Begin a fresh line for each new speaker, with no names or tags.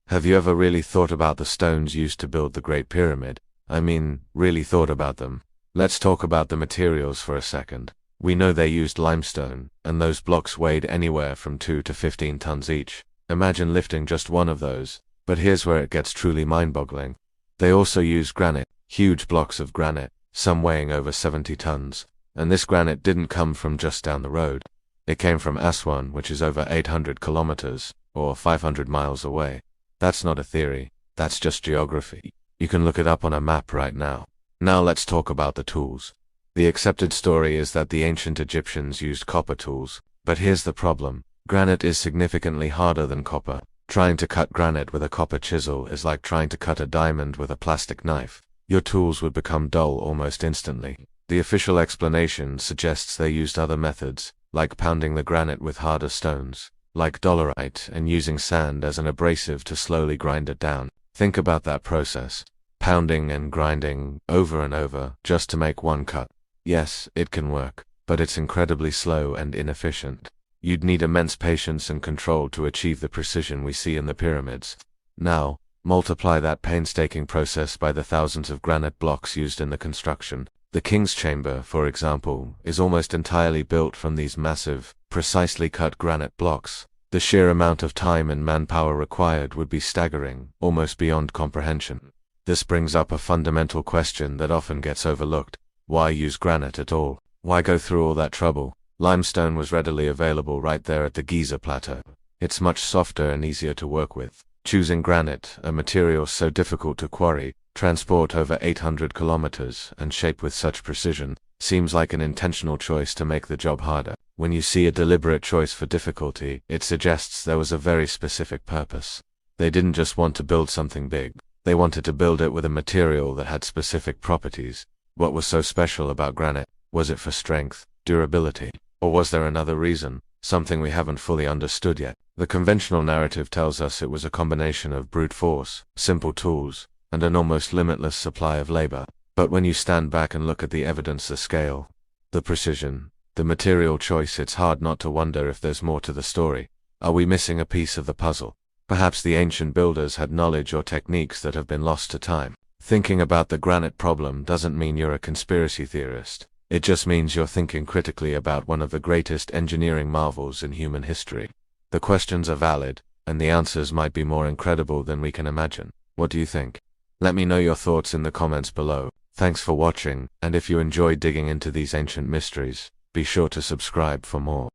Have you ever really thought about the stones used to build the Great Pyramid? I mean, really thought about them. Let's talk about the materials for a second. We know they used limestone, and those blocks weighed anywhere from 2 to 15 tons each. Imagine lifting just one of those. But here's where it gets truly mind-boggling. They also used granite, huge blocks of granite, some weighing over 70 tons. And this granite didn't come from just down the road. It came from Aswan, which is over 800 kilometers, or 500 miles away. That's not a theory, that's just geography. You can look it up on a map right now. Now let's talk about the tools. The accepted story is that the ancient Egyptians used copper tools, but here's the problem. Granite is significantly harder than copper. Trying to cut granite with a copper chisel is like trying to cut a diamond with a plastic knife. Your tools would become dull almost instantly. The official explanation suggests they used other methods, like pounding the granite with harder stones, like dolerite, and using sand as an abrasive to slowly grind it down. Think about that process. Pounding and grinding, over and over, just to make one cut. Yes, it can work, but it's incredibly slow and inefficient. You'd need immense patience and control to achieve the precision we see in the pyramids. Now, multiply that painstaking process by the thousands of granite blocks used in the construction. The King's Chamber, for example, is almost entirely built from these massive, precisely cut granite blocks. The sheer amount of time and manpower required would be staggering, almost beyond comprehension. This brings up a fundamental question that often gets overlooked. Why use granite at all? Why go through all that trouble? Limestone was readily available right there at the Giza Plateau. It's much softer and easier to work with. Choosing granite, a material so difficult to quarry, transport over 800 kilometers, and shape with such precision, seems like an intentional choice to make the job harder. When you see a deliberate choice for difficulty, it suggests there was a very specific purpose. They didn't just want to build something big. They wanted to build it with a material that had specific properties. What was so special about granite? Was it for strength, durability? Or was there another reason, something we haven't fully understood yet? The conventional narrative tells us it was a combination of brute force, simple tools, and an almost limitless supply of labor. But when you stand back and look at the evidence, the scale, the precision, the material choice, it's hard not to wonder if there's more to the story. Are we missing a piece of the puzzle? Perhaps the ancient builders had knowledge or techniques that have been lost to time. Thinking about the granite problem doesn't mean you're a conspiracy theorist. It just means you're thinking critically about one of the greatest engineering marvels in human history. The questions are valid, and the answers might be more incredible than we can imagine. What do you think? Let me know your thoughts in the comments below. Thanks for watching, and if you enjoy digging into these ancient mysteries, be sure to subscribe for more.